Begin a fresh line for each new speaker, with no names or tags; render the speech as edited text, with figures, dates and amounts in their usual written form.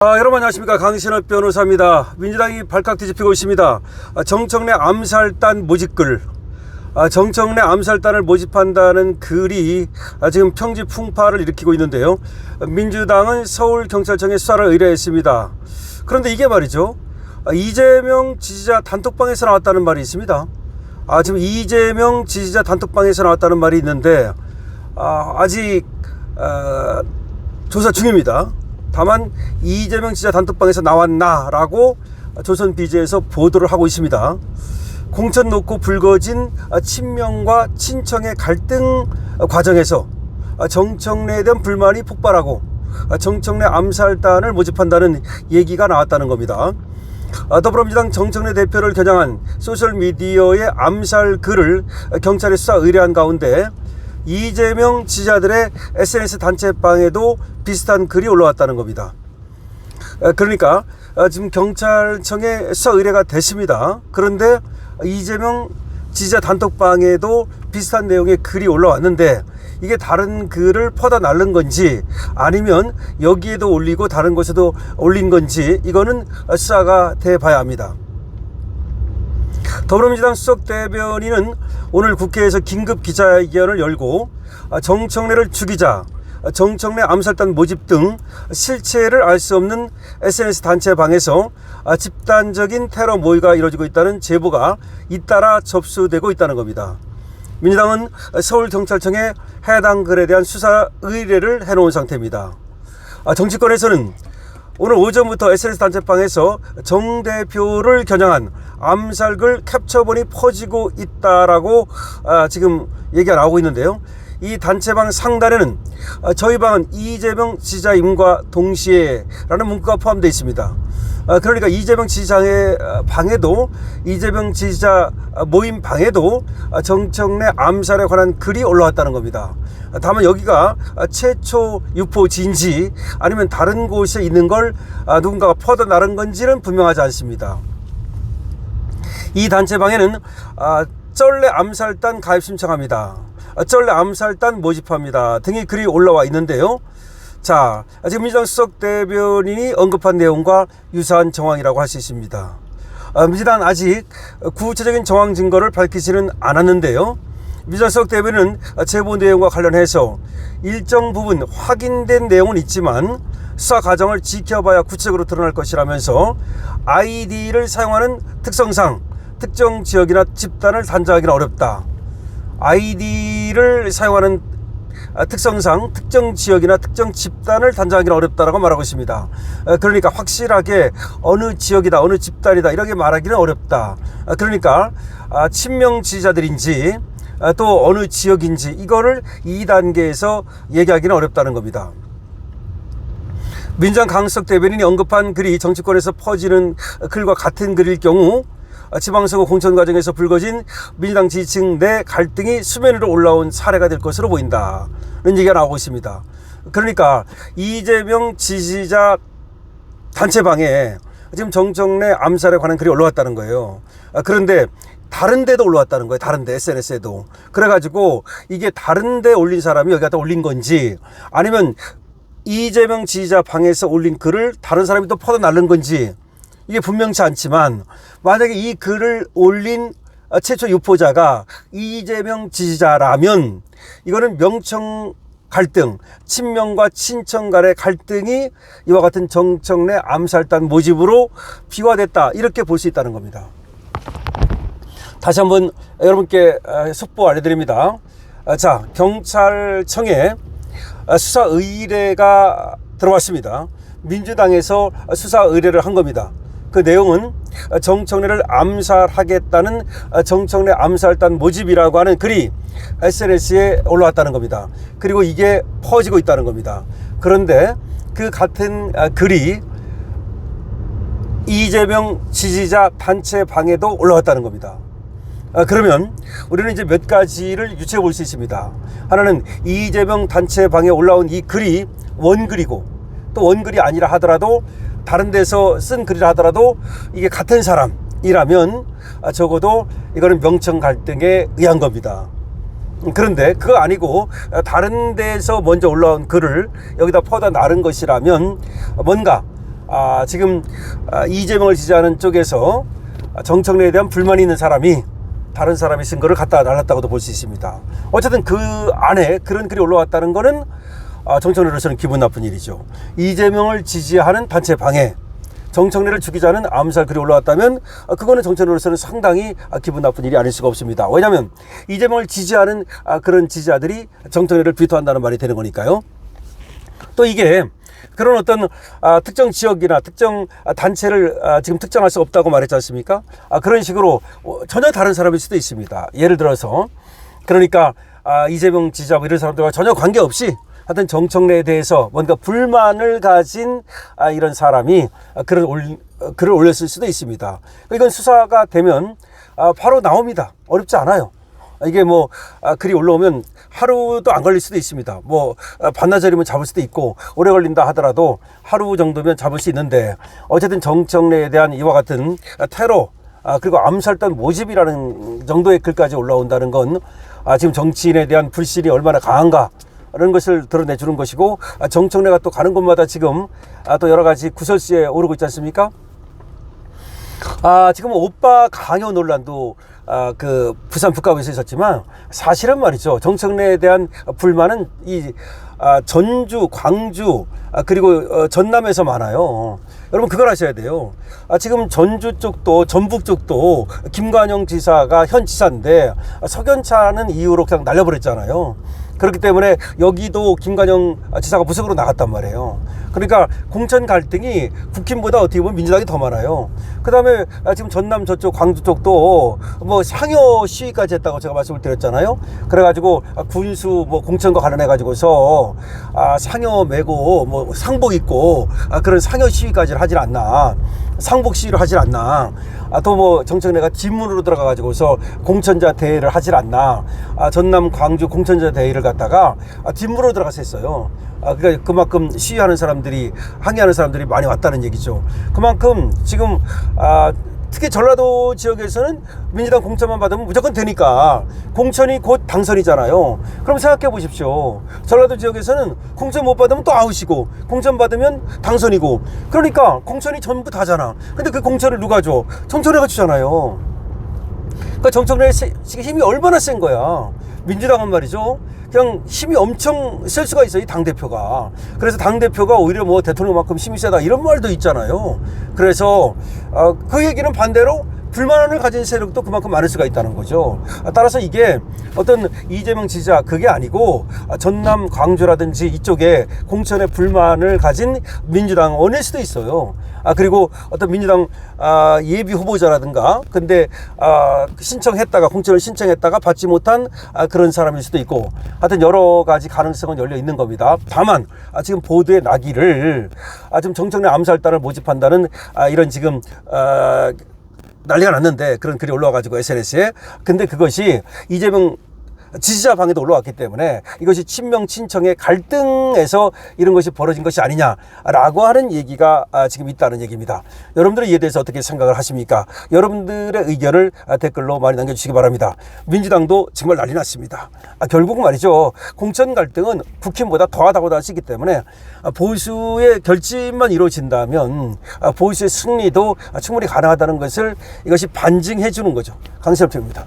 여러분 안녕하십니까. 강신업 변호사입니다. 민주당이 발칵 뒤집히고 있습니다. 정청래 암살단 모집글, 정청래 암살단을 모집한다는 글이 지금 평지 풍파를 일으키고 있는데요. 민주당은 서울경찰청에 수사를 의뢰했습니다. 그런데 이게 말이죠, 이재명 지지자 단톡방에서 나왔다는 말이 있습니다. 지금 이재명 지지자 단톡방에서 나왔다는 말이 있는데 아직 조사 중입니다. 다만 이재명 지지자 단톡방에서 나왔나라고 조선 BJ에서 보도를 하고 있습니다. 공천 놓고 불거진 친명과 친청의 갈등 과정에서 정청래에 대한 불만이 폭발하고 정청래 암살단을 모집한다는 얘기가 나왔다는 겁니다. 더불어민주당 정청래 대표를 겨냥한 소셜미디어의 암살 글을 경찰에 수사 의뢰한 가운데 이재명 지지자들의 SNS 단체방에도 비슷한 글이 올라왔다는 겁니다. 그러니까 지금 경찰청에 수사 의뢰가 됐습니다. 그런데 이재명 지지자 단톡방에도 비슷한 내용의 글이 올라왔는데 이게 다른 글을 퍼다 날른 건지 아니면 여기에도 올리고 다른 곳에도 올린 건지 이거는 수사가 돼봐야 합니다. 더불어민주당 수석대변인은 오늘 국회에서 긴급 기자회견을 열고 정청래를 죽이자, 정청래 암살단 모집 등 실체를 알 수 없는 SNS 단체방에서 집단적인 테러 모의가 이루어지고 있다는 제보가 잇따라 접수되고 있다는 겁니다. 민주당은 서울경찰청에 해당 글에 대한 수사 의뢰를 해놓은 상태입니다. 정치권에서는 오늘 오전부터 SNS 단체방에서 정 대표를 겨냥한 암살글 캡처본이 퍼지고 있다라고 지금 얘기가 나오고 있는데요. 이 단체방 상단에는 저희 방은 이재명 지지자임과 동시에 라는 문구가 포함되어 있습니다. 그러니까 이재명 지지자의 방에도, 이재명 지지자 모임 방에도 정청래 암살에 관한 글이 올라왔다는 겁니다. 다만 여기가 최초 유포지인지 아니면 다른 곳에 있는 걸 누군가가 퍼다 나른 건지는 분명하지 않습니다. 이 단체방에는 쩔래 암살단 가입 신청합니다, 쩔래 암살단 모집합니다 등의 글이 올라와 있는데요. 자, 지금 민주당 수석대변인이 언급한 내용과 유사한 정황이라고 할 수 있습니다. 민주당은 아직 구체적인 정황 증거를 밝히지는 않았는데요. 민주당 수석대변인은 제보 내용과 관련해서 일정 부분 확인된 내용은 있지만 수사 과정을 지켜봐야 구체적으로 드러날 것이라면서 아이디를 사용하는 특성상 특정 지역이나 집단을 단정하기는 어렵다. 아이디를 사용하는 특성상 특정 지역이나 특정 집단을 단정하기는 어렵다라고 말하고 있습니다. 그러니까 확실하게 어느 지역이다, 어느 집단이다 이렇게 말하기는 어렵다. 그러니까 친명 지지자들인지 또 어느 지역인지 이거를 2단계에서 얘기하기는 어렵다는 겁니다. 민주당 강수석 대변인이 언급한 글이 정치권에서 퍼지는 글과 같은 글일 경우 지방선거 공천 과정에서 불거진 민주당 지지층 내 갈등이 수면 위로 올라온 사례가 될 것으로 보인다는 얘기가 나오고 있습니다. 그러니까 이재명 지지자 단체방에 지금 정청래 암살에 관한 글이 올라왔다는 거예요. 그런데 다른 데도 올라왔다는 거예요. 다른 데, SNS에도. 그래가지고 이게 다른 데 올린 사람이 여기 갖다 올린 건지 아니면 이재명 지지자 방에서 올린 글을 다른 사람이 또 퍼다 날른 건지 이게 분명치 않지만 만약에 이 글을 올린 최초 유포자가 이재명 지지자라면 이거는 명청 갈등, 친명과 친청 간의 갈등이 이와 같은 정청래 암살단 모집으로 비화됐다 이렇게 볼 수 있다는 겁니다. 다시 한번 여러분께 속보 알려드립니다. 자, 경찰청에 수사 의뢰가 들어왔습니다. 민주당에서 수사 의뢰를 한 겁니다. 그 내용은 정청래를 암살하겠다는 정청래 암살단 모집이라고 하는 글이 SNS에 올라왔다는 겁니다. 그리고 이게 퍼지고 있다는 겁니다. 그런데 그 같은 글이 이재명 지지자 단체 방에도 올라왔다는 겁니다. 그러면 우리는 이제 몇 가지를 유추해 볼 수 있습니다. 하나는 이재명 단체 방에 올라온 이 글이 원글이고 또 원글이 아니라 하더라도 다른 데서 쓴 글이라 하더라도 이게 같은 사람이라면 적어도 이거는 명청 갈등에 의한 겁니다. 그런데 그거 아니고 다른 데서 먼저 올라온 글을 여기다 퍼다 나른 것이라면 뭔가 지금 이재명을 지지하는 쪽에서 정청래에 대한 불만이 있는 사람이 다른 사람의 증거를 갖다 날랐다고도 볼 수 있습니다. 어쨌든 그 안에 그런 글이 올라왔다는 거는 정청래로서는 기분 나쁜 일이죠. 이재명을 지지하는 단체 방에 정청래를 죽이자는 암살 글이 올라왔다면 그거는 정청래로서는 상당히 기분 나쁜 일이 아닐 수가 없습니다. 왜냐하면 이재명을 지지하는 그런 지지자들이 정청래를 비토한다는 말이 되는 거니까요. 또 이게 그런 어떤 특정 지역이나 특정 단체를 지금 특정할 수 없다고 말했지 않습니까? 그런 식으로 전혀 다른 사람일 수도 있습니다. 예를 들어서 그러니까 이재명 지지자 이런 사람들과 전혀 관계없이 하여튼 정청래에 대해서 뭔가 불만을 가진 이런 사람이 글을 올렸을 수도 있습니다. 이건 수사가 되면 바로 나옵니다. 어렵지 않아요. 이게 뭐 글이 올라오면 하루도 안 걸릴 수도 있습니다. 뭐 반나절이면 잡을 수도 있고 오래 걸린다 하더라도 하루 정도면 잡을 수 있는데 어쨌든 정청래에 대한 이와 같은 테러 그리고 암살단 모집이라는 정도의 글까지 올라온다는 건 지금 정치인에 대한 불신이 얼마나 강한가 라는 것을 드러내주는 것이고 정청래가 또 가는 곳마다 지금 또 여러 가지 구설수에 오르고 있지 않습니까? 지금 오빠 강요 논란도 그 부산 북가구에서 있었지만 사실은 말이죠. 정청래에 대한 불만은 이 전주, 광주 그리고 전남에서 많아요. 여러분 그걸 아셔야 돼요. 지금 전주 쪽도 전북 쪽도 김관영 지사가 현 지사인데 석연찮은 이유로 그냥 날려버렸잖아요. 그렇기 때문에 여기도 김관영 지사가 무석으로 나갔단 말이에요. 그러니까 공천 갈등이 국힘보다 어떻게 보면 민주당이 더 많아요. 그 다음에 지금 전남 저쪽 광주 쪽도 뭐 상여 시위까지 했다고 제가 말씀을 드렸잖아요. 그래가지고 군수 뭐 공천과 관련해가지고서 상여 메고 뭐 상복 입고 그런 상여 시위까지를 하질 않나. 상복 시위를 하질 않나. 또 뭐 정청래가 뒷문으로 들어가가지고서 공천자 대회를 하질 않나. 전남 광주 공천자 대회를 갖다가 뒷문으로 들어가서 했어요. 그러니까 그만큼 시위하는 사람들이 항의하는 사람들이 많이 왔다는 얘기죠. 그만큼 지금 특히 전라도 지역에서는 민주당 공천만 받으면 무조건 되니까 공천이 곧 당선이잖아요. 그럼 생각해 보십시오. 전라도 지역에서는 공천 못 받으면 또 아웃이고 공천 받으면 당선이고 그러니까 공천이 전부 다잖아. 근데 그 공천을 누가 줘? 정청래가 주잖아요. 그러니까 정청래의 힘이 얼마나 센 거야. 민주당은 말이죠. 그냥 힘이 엄청 셀 수가 있어요. 이 당대표가. 그래서 당대표가 오히려 뭐 대통령만큼 힘이 세다 이런 말도 있잖아요. 그래서 그 얘기는 반대로 불만을 가진 세력도 그만큼 많을 수가 있다는 거죠. 따라서 이게 어떤 이재명 지지자 그게 아니고 전남 광주라든지 이쪽에 공천에 불만을 가진 민주당 원일 수도 있어요. 그리고 어떤 민주당 예비 후보자라든가 근데 신청했다가 공천을 신청했다가 받지 못한 그런 사람일 수도 있고 하여튼 여러 가지 가능성은 열려 있는 겁니다. 다만 지금 보도에 나기를 지금 정청래 암살단을 모집한다는 이런 지금 난리가 났는데 그런 글이 올라와가지고 SNS에 근데 그것이 이재명 지지자 방에도 올라왔기 때문에 이것이 친명 친청의 갈등에서 이런 것이 벌어진 것이 아니냐라고 하는 얘기가 지금 있다는 얘기입니다. 여러분들은 이에 대해서 어떻게 생각을 하십니까? 여러분들의 의견을 댓글로 많이 남겨주시기 바랍니다. 민주당도 정말 난리 났습니다. 결국 말이죠. 공천 갈등은 국힘보다 더하다고 할 수 있기 때문에 보수의 결집만 이루어진다면 보수의 승리도 충분히 가능하다는 것을 이것이 반증해 주는 거죠. 강철표입니다.